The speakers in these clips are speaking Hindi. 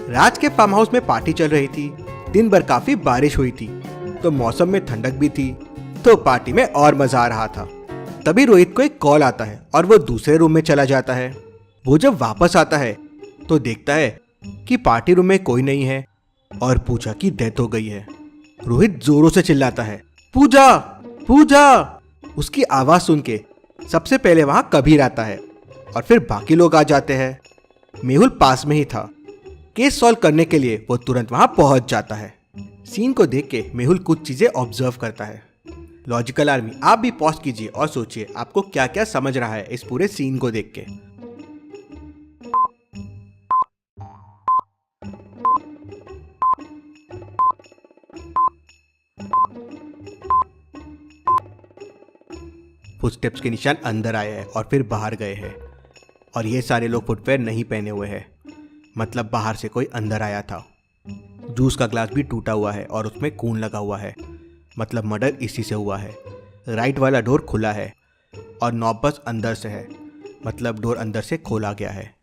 राज के फार्म हाउस में पार्टी चल रही थी। दिन भर काफी बारिश हुई थी तो मौसम में ठंडक भी थी, तो पार्टी में और मजा आ रहा था। तभी रोहित को एक कॉल आता है और वो दूसरे रूम में चला जाता है। वो जब वापस आता है तो देखता है कि पार्टी रूम में कोई नहीं है और पूजा की डेथ हो गई है। रोहित जोरों से चिल्लाता है, पूजा पूजा। उसकी आवाज सुन के सबसे पहले वहां कबीर आता है और फिर बाकी लोग आ जाते हैं। मेहुल पास में ही था। केस सॉल्व करने के लिए वो तुरंत वहां पहुंच जाता है। सीन को देख के मेहुल कुछ चीजें ऑब्जर्व करता है। लॉजिकल आर्मी, आप भी पॉज कीजिए और सोचिए आपको क्या क्या समझ रहा है इस पूरे सीन को देख के। फुटस्टेप्स के निशान अंदर आए हैं और फिर बाहर गए हैं, और ये सारे लोग फुटवेयर नहीं पहने हुए हैं, मतलब बाहर से कोई अंदर आया था। जूस का ग्लास भी टूटा हुआ है और उसमें खून लगा हुआ है, मतलब मर्डर इसी से हुआ है। राइट वाला डोर खुला है और नॉब बस अंदर से है, मतलब डोर अंदर से खोला गया है।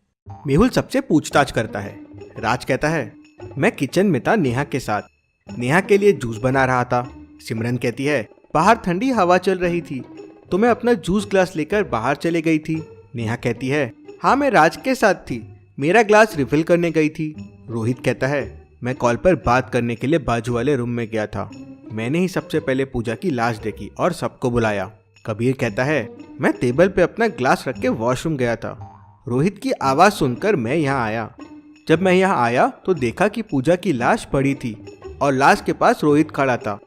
मेहुल सबसे पूछताछ करता है। राज कहता है, मैं किचन में था नेहा के साथ, नेहा के लिए जूस बना रहा था। सिमरन कहती है, बाहर ठंडी हवा चल रही थी तो मैं अपना जूस ग्लास लेकर बाहर चले गई थी। नेहा कहती है, हाँ मैं राज के साथ थी, मेरा ग्लास रिफिल करने गई थी। रोहित कहता है, मैं कॉल पर बात करने के लिए बाजू वाले रूम में गया था, मैंने ही सबसे पहले पूजा की लाश देखी और सबको बुलाया। कबीर कहता है, मैं टेबल पे अपना ग्लास रख के वॉशरूम गया था, रोहित की आवाज सुनकर मैं यहाँ आया। जब मैं यहाँ आया तो देखा कि पूजा की लाश पड़ी थी और लाश के पास रोहित खड़ा था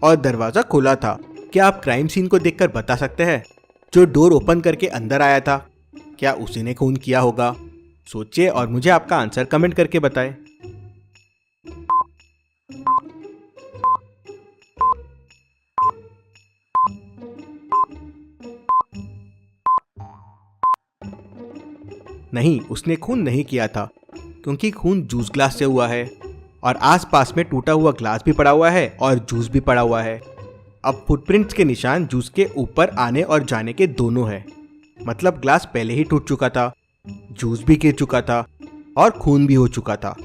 और दरवाजा खुला था। क्या आप क्राइम सीन को देखकर बता सकते हैं जो डोर ओपन करके अंदर आया था, क्या उसी ने खून किया होगा? सोचिए और मुझे आपका आंसर कमेंट करके बताएं। नहीं, उसने खून नहीं किया था क्योंकि खून जूस ग्लास से हुआ है और आसपास में टूटा हुआ ग्लास भी पड़ा हुआ है और जूस भी पड़ा हुआ है। अब फुटप्रिंट्स के निशान जूस के ऊपर आने और जाने के दोनों है, मतलब ग्लास पहले ही टूट चुका था, जूस भी गिर चुका था और खून भी हो चुका था।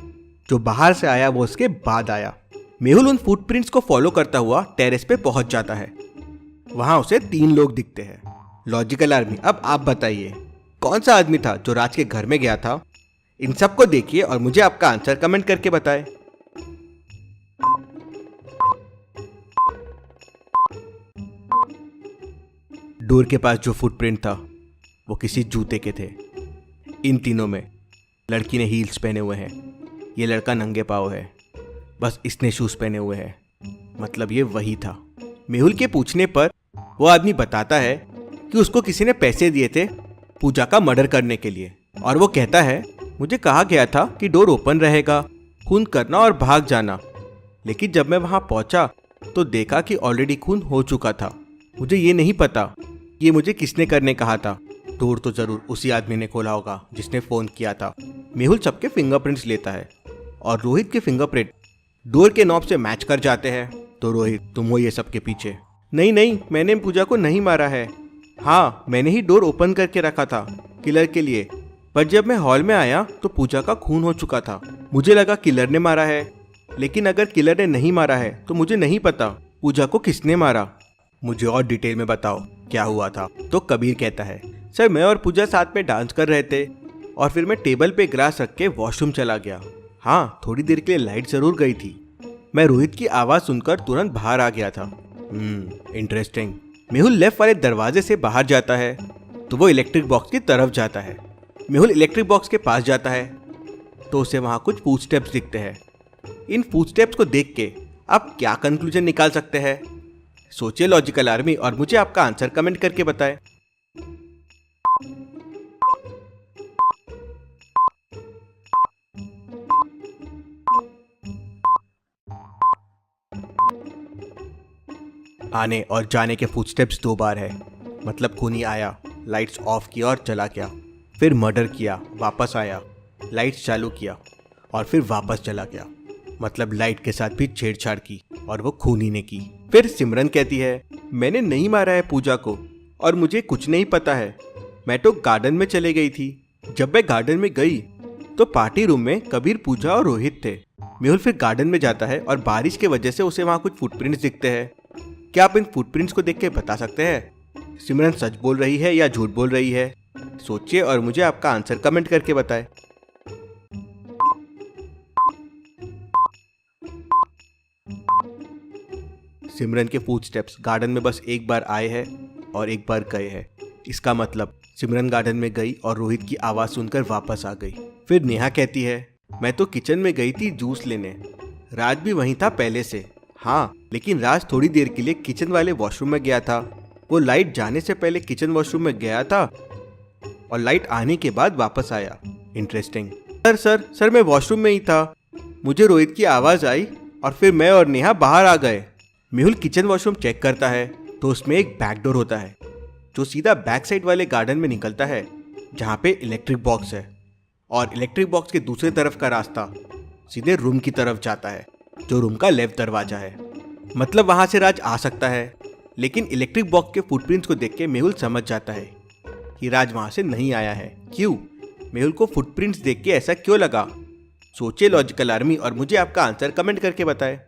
जो बाहर से आया वो उसके बाद आया। मेहुल उन फुटप्रिंट्स को फॉलो करता हुआ टेरेस पे पहुंच जाता है। वहां उसे 3 लोग दिखते हैं। लॉजिकल आर्मी, अब आप बताइए कौन सा आदमी था जो राज के घर में गया था? इन सबको देखिए और मुझे आपका आंसर कमेंट करके बताएं। डोर के पास जो फुटप्रिंट था वो किसी जूते के थे। इन तीनों में लड़की ने हील्स पहने हुए हैं, ये लड़का नंगे पाँव है, बस इसने शूज पहने हुए हैं, मतलब ये वही था। मेहुल के पूछने पर वो आदमी बताता है कि उसको किसी ने पैसे दिए थे पूजा का मर्डर करने के लिए, और वो कहता है, मुझे कहा गया था कि डोर ओपन रहेगा, खून करना और भाग जाना, लेकिन जब मैं वहां पहुंचा तो देखा कि ऑलरेडी खून हो चुका था। मुझे ये नहीं पता ये मुझे किसने करने कहा था। डोर तो जरूर उसी आदमी ने खोला होगा जिसने फोन किया था। मेहुल सबके फिंगरप्रिंट्स लेता है और रोहित के फिंगरप्रिंट डोर के नॉब से मैच कर जाते हैं। तो रोहित, तुम हो ये सब के पीछे? नहीं नहीं, मैंने पूजा को नहीं मारा है। हाँ, मैंने ही डोर ओपन करके रखा था किलर के लिए, पर जब मैं हॉल में आया तो पूजा का खून हो चुका था। मुझे लगा किलर ने मारा है, लेकिन अगर किलर ने नहीं मारा है तो मुझे नहीं पता पूजा को किसने मारा। मुझे और डिटेल में बताओ क्या हुआ था। तो कबीर कहता है, सर मैं और पूजा साथ में डांस कर रहे थे और फिर मैं टेबल पे ग्लास रख के वॉशरूम चला गया। हाँ, थोड़ी देर के लिए लाइट जरूर गई थी। मैं रोहित की आवाज सुनकर तुरंत बाहर आ गया था। इंटरेस्टिंग। मेहुल लेफ्ट वाले दरवाजे से बाहर जाता है तो वो इलेक्ट्रिक बॉक्स की तरफ जाता है। मेहुल इलेक्ट्रिक बॉक्स के पास जाता है तो उसे वहां कुछ फुटस्टेप्स दिखते हैं। इन फुटस्टेप्स को देख के आप क्या कंक्लूजन निकाल सकते हैं? सोचिए लॉजिकल आर्मी और मुझे आपका आंसर कमेंट करके बताएं। आने और जाने के फुटस्टेप्स 2 बार है, मतलब खूनी आया, लाइट्स ऑफ किया और चला गया, फिर मर्डर किया, वापस आया, लाइट्स चालू किया और फिर वापस चला गया, मतलब लाइट के साथ भी छेड़छाड़ की और वो खूनी ने की। फिर सिमरन कहती है, मैंने नहीं मारा है पूजा को और मुझे कुछ नहीं पता है, मैं तो गार्डन में चले गई थी। जब मैं गार्डन में गई तो पार्टी रूम में कबीर, पूजा और रोहित थे। मेहुल फिर गार्डन में जाता है और बारिश की वजह से उसे वहाँ कुछ फुटप्रिंट्स दिखते हैं। क्या आप इन फुटप्रिंट्स को देख के बता सकते हैं सिमरन सच बोल रही है या झूठ बोल रही है? सोचिए और मुझे आपका आंसर कमेंट करके बताएं। सिमरन के फुटस्टेप्स गार्डन में बस एक बार आए हैं और एक बार गए हैं। इसका मतलब सिमरन गार्डन में गई और रोहित की आवाज़ सुनकर वापस आ गई। फिर नेहा कहती है, मैं तो किचन में गई थी जूस लेने। राज भी वहीं था पहले से। हाँ, लेकिन राज थोड़ी देर के लिए किचन वाले वॉशरूम में गया था। वो लाइट जाने से पहले किचन वॉशरूम में गया था और लाइट आने के बाद वापस आया। इंटरेस्टिंग। सर मैं वॉशरूम में ही था। मुझे रोहित की आवाज़ आई और फिर मैं और नेहा बाहर आ गए। मेहुल किचन वॉशरूम चेक करता है तो उसमें एक बैक डोर होता है जो सीधा बैक साइड वाले गार्डन में निकलता है जहाँ पे इलेक्ट्रिक बॉक्स है, और इलेक्ट्रिक बॉक्स के दूसरे तरफ का रास्ता सीधे रूम की तरफ जाता है जो रूम का लेफ्ट दरवाजा है। मतलब वहाँ से राज आ सकता है, लेकिन इलेक्ट्रिक बॉक्स के फुटप्रिंट्स को देख के मेहुल समझ जाता है कि राज वहाँ से नहीं आया है। क्यों? मेहुल को फुटप्रिंट्स देख के ऐसा क्यों लगा? सोचिए लॉजिकल आर्मी और मुझे आपका आंसर कमेंट करके बताएं।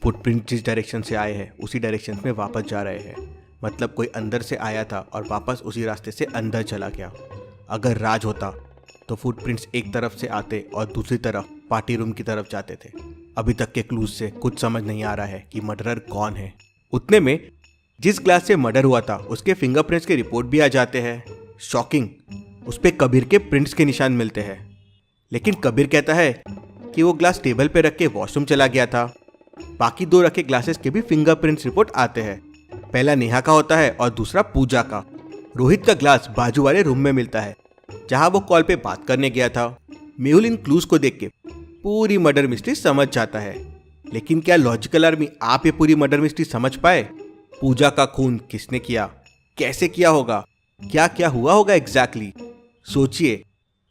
फुटप्रिंट जिस डायरेक्शन से आए हैं उसी डायरेक्शन में वापस जा रहे हैं। मतलब कोई अंदर से आया था और वापस उसी रास्ते से अंदर चला गया। अगर राज होता तो फुटप्रिंट्स एक तरफ से आते और दूसरी तरफ पार्टी रूम की तरफ जाते थे। अभी तक के क्लूज से कुछ समझ नहीं आ रहा है कि मर्डरर कौन है। उतने में जिस ग्लास से मर्डर हुआ था उसके फिंगरप्रिंट्स के रिपोर्ट भी आ जाते हैं। शॉकिंग, उस पे कबीर के प्रिंट्स के निशान मिलते हैं। लेकिन कबीर कहता है कि वो ग्लास टेबल पे रख के वॉशरूम चला गया था। बाकी दो रखे ग्लासेस के भी फिंगरप्रिंट्स रिपोर्ट आते हैं। पहला नेहा का होता है और दूसरा पूजा का। रोहित का ग्लास बाजू वाले रूम में मिलता है जहां वो कॉल पे बात करने गया था। मेहुल इन क्लूज को देख के पूरी मर्डर मिस्ट्री समझ जाता है। लेकिन क्या लॉजिकल आर्मी आप ये पूरी मर्डर मिस्ट्री समझ पाए? पूजा का खून किसने किया, कैसे किया होगा, क्या क्या हुआ होगा एग्जैक्टली? सोचिए,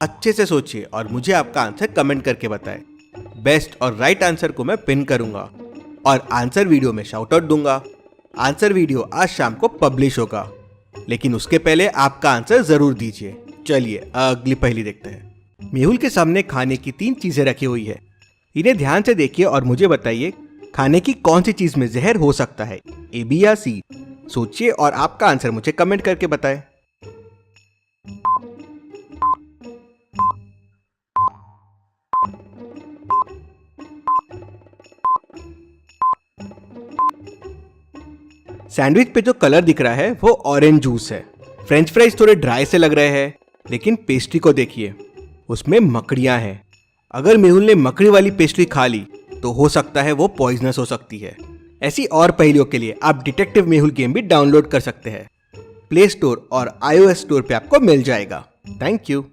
अच्छे से सोचिए और मुझे आपका आंसर कमेंट करके बताएं। बेस्ट और राइट आंसर को मैं पिन करूंगा और आंसर वीडियो में शाउट आउट दूंगा। आंसर वीडियो आज शाम को पब्लिश होगा, लेकिन उसके पहले आपका आंसर जरूर दीजिए। चलिए अगली पहेली देखते हैं। मेहुल के सामने खाने की 3 चीजें रखी हुई है। इन्हें ध्यान से देखिए और मुझे बताइए खाने की कौन सी चीज में जहर हो सकता है, ए, बी या सी? सोचिए और आपका आंसर मुझे कमेंट करके बताएं। सैंडविच पे जो कलर दिख रहा है वो ऑरेंज जूस है। फ्रेंच फ्राइज थोड़े ड्राई से लग रहे हैं, लेकिन पेस्ट्री को देखिए, उसमें मकड़ियां हैं। अगर मेहुल ने मकड़ी वाली पेस्ट्री खा ली तो हो सकता है वो पॉइजनस हो सकती है। ऐसी और पहेलियों के लिए आप डिटेक्टिव मेहुल गेम भी डाउनलोड कर सकते हैं। प्ले स्टोर और iOS स्टोर पे आपको मिल जाएगा। Thank you.